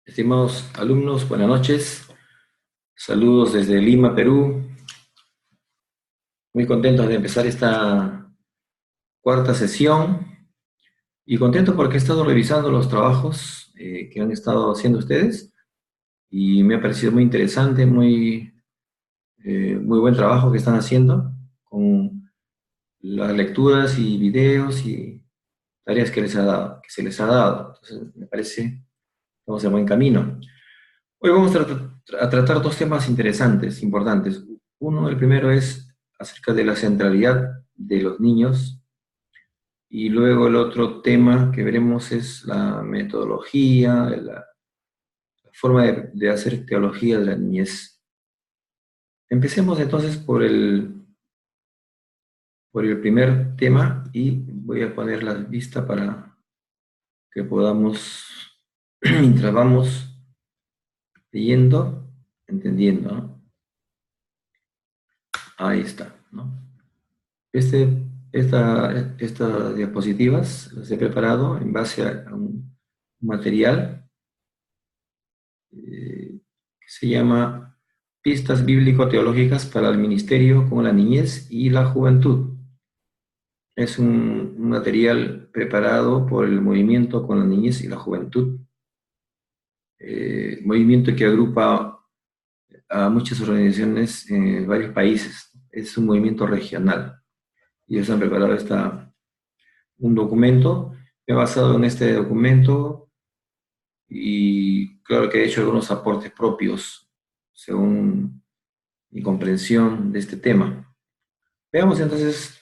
Estimados alumnos, buenas noches. Saludos desde Lima, Perú. Muy contentos de empezar esta cuarta sesión y contento porque he estado revisando los trabajos que han estado haciendo ustedes y me ha parecido muy interesante, muy buen trabajo que están haciendo con las lecturas y videos y tareas que se les ha dado. Entonces, me parece que vamos en buen camino. Hoy vamos a tratar dos temas interesantes, importantes. Uno, el primero es acerca de la centralidad de los niños y luego el otro tema que veremos es la metodología, la forma de hacer teología de la niñez. Empecemos entonces por el primer tema y voy a poner la vista para que podamos, mientras vamos leyendo, entendiendo, ¿no? Ahí está, ¿no? Estas diapositivas las he preparado en base a un material que se llama Pistas Bíblico-Teológicas para el Ministerio con la Niñez y la Juventud. Es un material preparado por el Movimiento con la Niñez y la Juventud, movimiento que agrupa a muchas organizaciones en varios países. Es un movimiento regional. Y ellos han preparado un documento. Me he basado en este documento y claro que he hecho algunos aportes propios según mi comprensión de este tema. Veamos entonces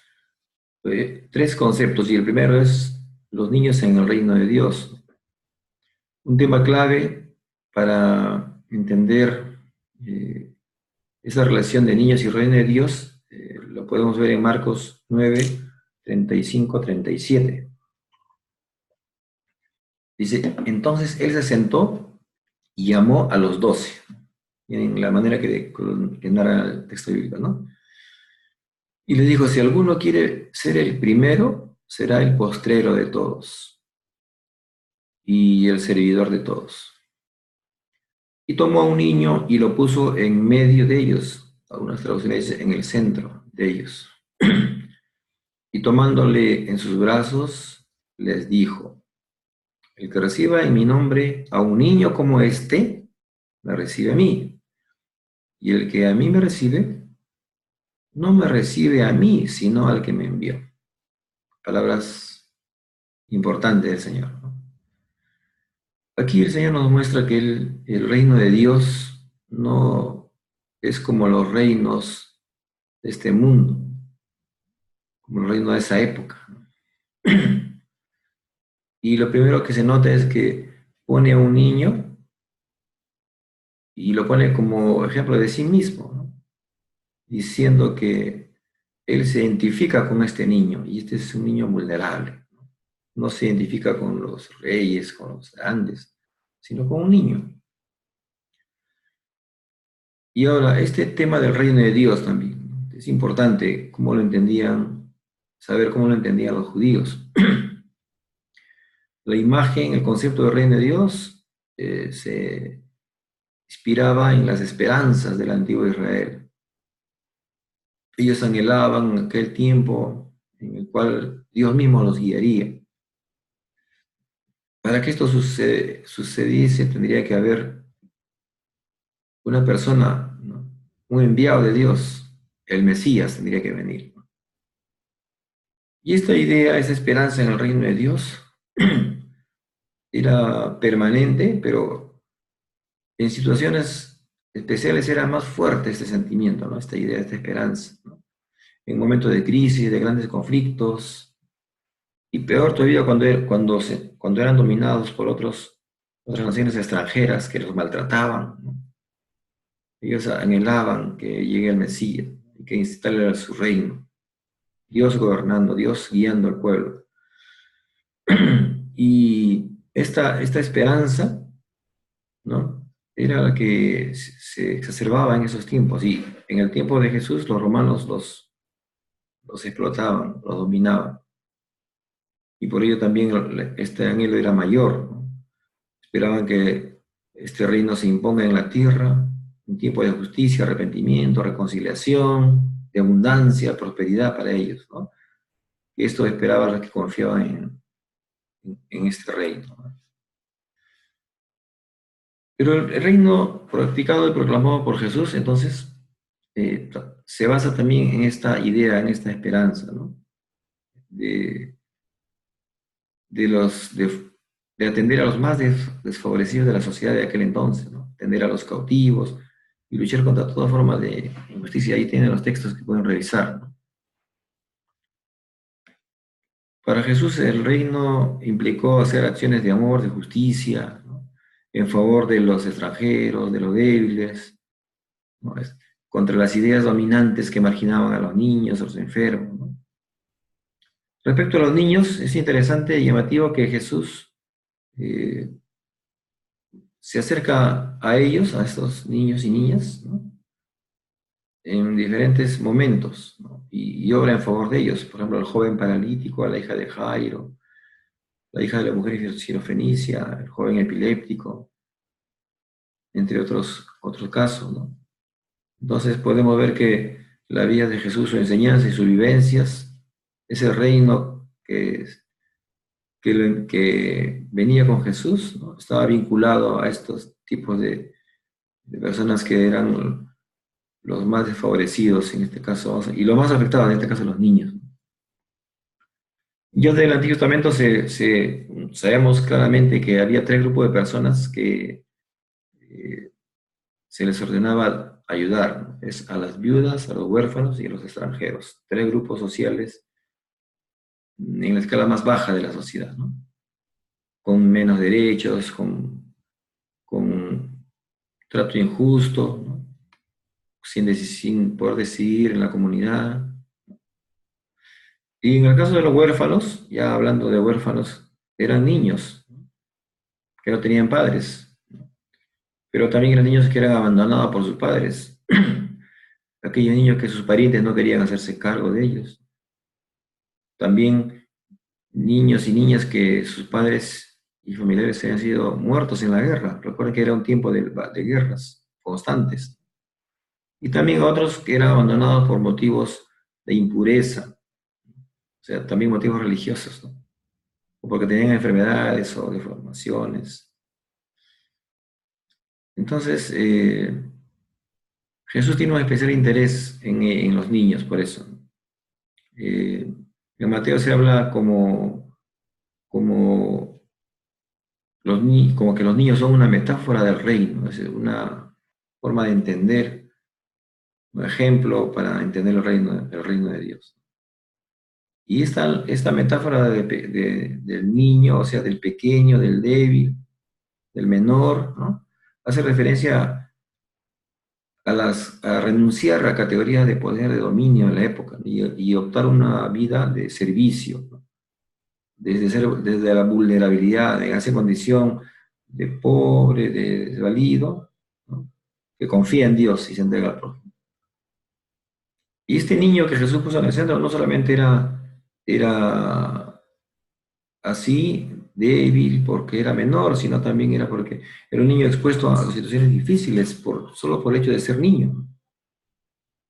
tres conceptos y el primero es los niños en el reino de Dios. Un tema clave para entender esa relación de niños y reino de Dios lo podemos ver en Marcos 9, 35, 37. Dice, entonces él se sentó y llamó a los 12. En la manera que narra el texto bíblico, ¿no? Y le dijo, si alguno quiere ser el primero, será el postrero de todos y el servidor de todos. Y tomó a un niño y lo puso en medio de ellos, algunas traducciones dicen en el centro de ellos. Y tomándole en sus brazos, les dijo, el que reciba en mi nombre a un niño como este, me recibe a mí. Y el que a mí me recibe, no me recibe a mí, sino al que me envió. Palabras importantes del Señor, ¿no? Aquí el Señor nos muestra que el reino de Dios no es como los reinos de este mundo, como el reino de esa época, ¿no? Y lo primero que se nota es que pone a un niño y lo pone como ejemplo de sí mismo, ¿no? Diciendo que él se identifica con este niño y este es un niño vulnerable. No se identifica con los reyes, con los grandes, sino con un niño. Y ahora, este tema del reino de Dios también, ¿no? Es importante cómo lo entendían, saber cómo lo entendían los judíos. La imagen, el concepto del reino de Dios se inspiraba en las esperanzas del antiguo Israel. Ellos anhelaban aquel tiempo en el cual Dios mismo los guiaría. Para que esto sucediese, tendría que haber una persona, ¿no? Un enviado de Dios, el Mesías tendría que venir, ¿no? Y esta idea, esa esperanza en el reino de Dios, era permanente, pero en situaciones especiales era más fuerte este sentimiento, ¿no? Esta idea, esta esperanza, ¿no? En momentos de crisis, de grandes conflictos, y peor todavía cuando eran dominados por otras naciones extranjeras que los maltrataban, ¿no? Ellos anhelaban que llegue el Mesías y que instale su reino. Dios gobernando, Dios guiando al pueblo. Y esta esperanza, ¿no? Era la que se exacerbaba en esos tiempos. Y en el tiempo de Jesús, los romanos los explotaban, los dominaban. Y por ello también este anhelo era mayor, ¿no? Esperaban que este reino se imponga en la tierra, un tiempo de justicia, arrepentimiento, reconciliación, de abundancia, prosperidad para ellos, ¿no? Y esto esperaba los que confiaban en este reino, ¿no? Pero el reino practicado y proclamado por Jesús, entonces, se basa también en esta idea, en esta esperanza, ¿no? De, de, los, de atender a los más desfavorecidos de la sociedad de aquel entonces, ¿no? Atender a los cautivos y luchar contra toda forma de injusticia. Ahí tienen los textos que pueden revisar, ¿no? Para Jesús el reino implicó hacer acciones de amor, de justicia, ¿no? En favor de los extranjeros, de los débiles, ¿no? Contra las ideas dominantes que marginaban a los niños, a los enfermos, ¿no? Respecto a los niños, es interesante y llamativo que Jesús eh, se acerca a ellos, a estos niños y niñas, ¿no? En diferentes momentos, ¿no? Y obra en favor de ellos. Por ejemplo, al joven paralítico, a la hija de Jairo, la hija de la mujer sirofenicia, el joven epiléptico, entre otros casos, ¿no? Entonces podemos ver que la vida de Jesús, su enseñanza y sus vivencias, ese reino que venía con Jesús, ¿no? Estaba vinculado a estos tipos de personas que eran los más desfavorecidos en este caso, y los más afectados en este caso los niños. Ya del Antiguo Testamento sabemos claramente que había tres grupos de personas que eh, se les ordenaba ayudar, ¿no? Es a las viudas, a los huérfanos y a los extranjeros. Tres grupos sociales en la escala más baja de la sociedad, ¿no? Con menos derechos, con trato injusto, ¿no? Sin poder decidir en la comunidad. Y en el caso de los huérfanos, ya hablando de huérfanos, eran niños, ¿no? Que no tenían padres, ¿no? Pero también eran niños que eran abandonados por sus padres. Aquellos niños que sus parientes no querían hacerse cargo de ellos. También niños y niñas que sus padres y familiares habían sido muertos en la guerra. Recuerden que era un tiempo de guerras constantes. Y también otros que eran abandonados por motivos de impureza, o sea, también motivos religiosos, ¿no? O porque tenían enfermedades o deformaciones. Entonces, Jesús tiene un especial interés en los niños, por eso. Eh, en Mateo se habla como, como que los niños son una metáfora del reino, es decir, una forma de entender, un ejemplo para entender el reino de Dios. Y esta metáfora del niño, o sea, del pequeño, del débil, del menor, ¿no? Hace referencia a renunciar a categorías de poder, de dominio en la época, ¿no? Y optar una vida de servicio, ¿no? Desde la vulnerabilidad, en esa condición de pobre, de desvalido, ¿no? Que confía en Dios y se entrega al prójimo. Y este niño que Jesús puso en el centro no solamente era así débil porque era menor, sino también era porque era un niño expuesto a situaciones difíciles solo por el hecho de ser niño.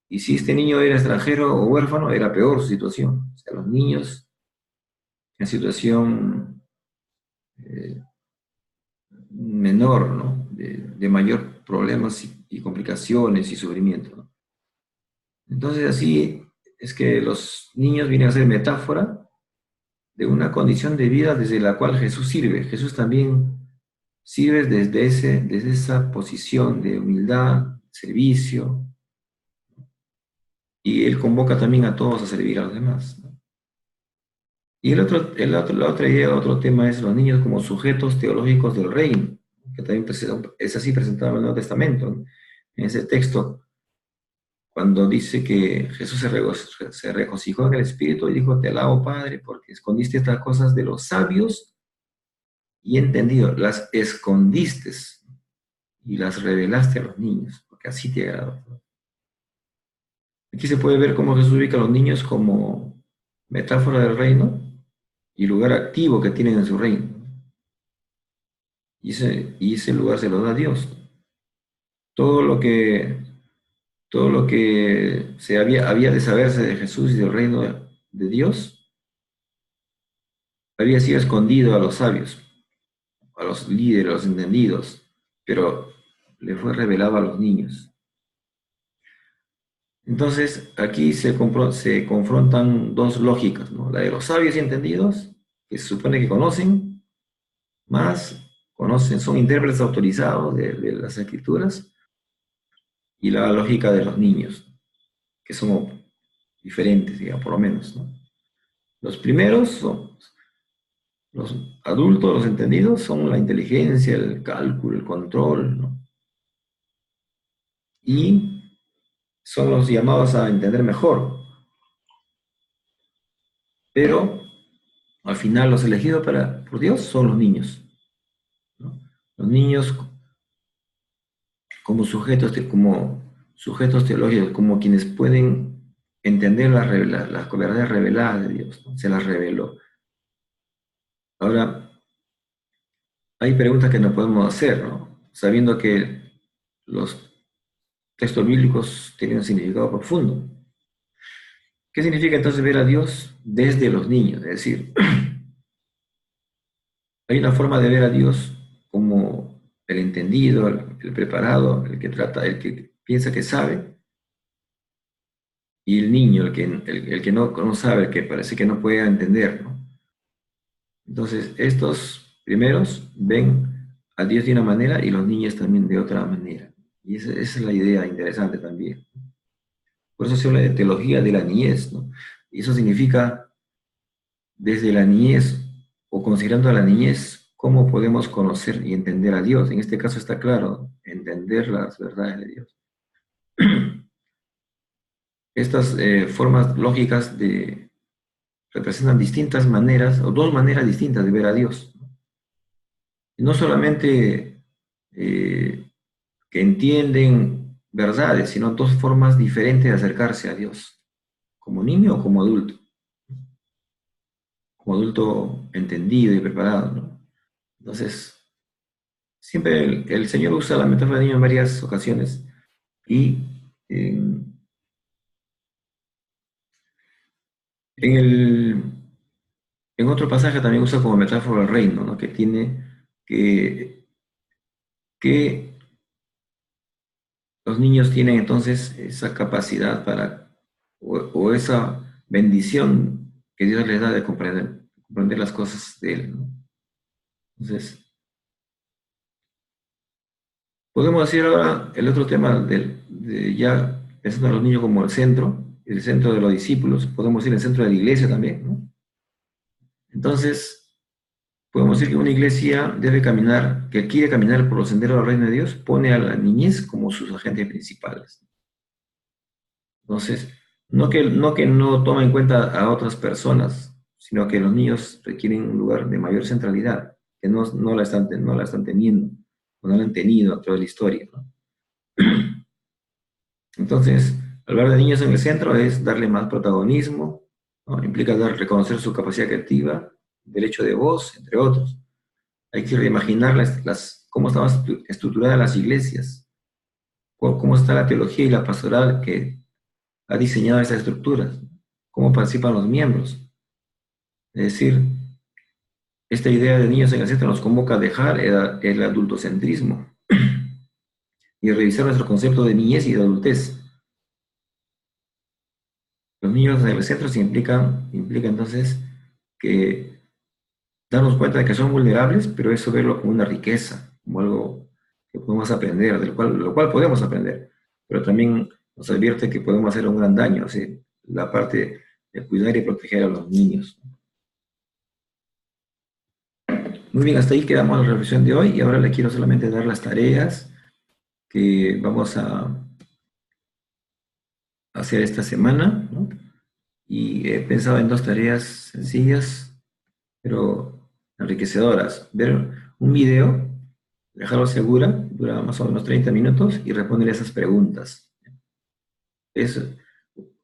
Y si este niño era extranjero o huérfano, era peor su situación. O sea, los niños en situación eh, menor, ¿no? De mayor problemas y complicaciones y sufrimiento, ¿no? Entonces así es que los niños vienen a ser metáfora de una condición de vida desde la cual Jesús sirve. Jesús también sirve desde esa posición de humildad, servicio, y Él convoca también a todos a servir a los demás, ¿no? Y la otra idea, otro tema es los niños como sujetos teológicos del reino, que también es así presentado en el Nuevo Testamento, ¿no? En ese texto, cuando dice que Jesús se regocijó en el Espíritu y dijo, te alabo, Padre, porque escondiste estas cosas de los sabios y entendido, las escondiste y las revelaste a los niños, porque así te agradó. Aquí se puede ver cómo Jesús ubica a los niños como metáfora del reino y lugar activo que tienen en su reino. y ese lugar se lo da Dios. Todo lo que, todo lo que había de saberse de Jesús y del reino de Dios había sido escondido a los sabios, a los líderes, a los entendidos, pero le fue revelado a los niños. Entonces, aquí se confrontan dos lógicas, ¿no? La de los sabios y entendidos, que se supone que conocen, más conocen, son intérpretes autorizados de las escrituras, y la lógica de los niños, que son diferentes, digamos, por lo menos, ¿no? Los primeros son los adultos, los entendidos, son la inteligencia, el cálculo, el control, ¿no? Y son los llamados a entender mejor, pero al final los elegidos por Dios son los niños, ¿no? Los niños como sujetos teológicos, como quienes pueden entender las verdades reveladas de Dios, ¿no? Se las reveló. Ahora, hay preguntas que nos podemos hacer, ¿no? Sabiendo que los textos bíblicos tienen un significado profundo. ¿Qué significa entonces ver a Dios desde los niños? Es decir, hay una forma de ver a Dios como el entendido, el preparado, el que trata, el que piensa que sabe, y el niño, el que no sabe, el que parece que no puede entender, ¿no? Entonces, estos primeros ven a Dios de una manera y los niños también de otra manera. Y esa es la idea interesante también. Por eso se habla de teología de la niñez, ¿no? Y eso significa, desde la niñez, o considerando a la niñez, cómo podemos conocer y entender a Dios. En este caso está claro, entender las verdades de Dios. Estas formas lógicas representan distintas maneras, o dos maneras distintas de ver a Dios. No solamente que entienden verdades, sino dos formas diferentes de acercarse a Dios, como niño o como adulto. Como adulto entendido y preparado, ¿no? Entonces, siempre el Señor usa la metáfora de niño en varias ocasiones y en, el, en otro pasaje también usa como metáfora el reino, ¿no? Que, que los niños tienen entonces esa capacidad o esa bendición que Dios les da de comprender las cosas de Él, ¿no? Entonces, podemos decir ahora el otro tema ya pensando en los niños como el centro de los discípulos, podemos decir el centro de la iglesia también, ¿no? Entonces, podemos decir que una iglesia que quiere caminar por los senderos del reino de Dios, pone a la niñez como sus agentes principales. Entonces, no toma en cuenta a otras personas, sino que los niños requieren un lugar de mayor centralidad, que no la están teniendo, o no la han tenido a toda la historia, ¿no? Entonces, hablar de niños en el centro es darle más protagonismo, ¿no? Implica reconocer su capacidad creativa, derecho de voz, entre otros. Hay que reimaginar cómo estaban estructuradas las iglesias, cómo está la teología y la pastoral que ha diseñado esas estructuras, cómo participan los miembros. Es decir, esta idea de niños en el centro nos convoca a dejar el adultocentrismo y revisar nuestro concepto de niñez y de adultez. Los niños en el centro implica entonces que darnos cuenta de que son vulnerables, pero eso verlo como una riqueza, como algo que podemos aprender, lo cual podemos aprender, pero también nos advierte que podemos hacer un gran daño, o sea, la parte de cuidar y proteger a los niños. Muy bien, hasta ahí quedamos la reflexión de hoy y ahora le quiero solamente dar las tareas que vamos a hacer esta semana, ¿no? Y he pensado en dos tareas sencillas, pero enriquecedoras. Ver un video, dejarlo segura, dura más o menos 30 minutos y responder esas preguntas.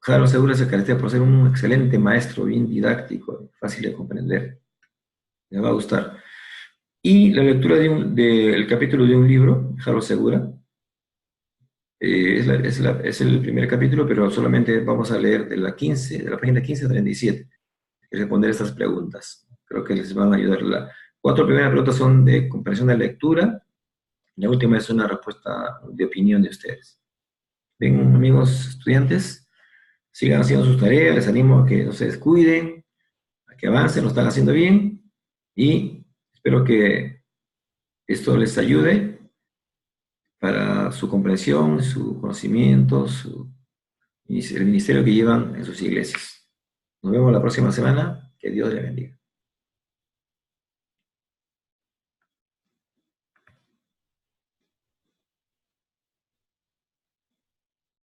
Jaro Segura se caracteriza por ser un excelente maestro, bien didáctico, fácil de comprender. Le va a gustar. y la lectura del capítulo de un libro, Harold Segura. Es el primer capítulo, pero solamente vamos a leer de la página 15 a 37, y responder estas preguntas. Creo que les van a ayudar. Las cuatro primeras preguntas son de comprensión de lectura, y la última es una respuesta de opinión de ustedes. Bien, amigos estudiantes, sigan haciendo sus tareas, les animo a que no se descuiden, a que avancen, lo están haciendo bien, y espero que esto les ayude para su comprensión, su conocimiento, y el ministerio que llevan en sus iglesias. Nos vemos la próxima semana. Que Dios les bendiga.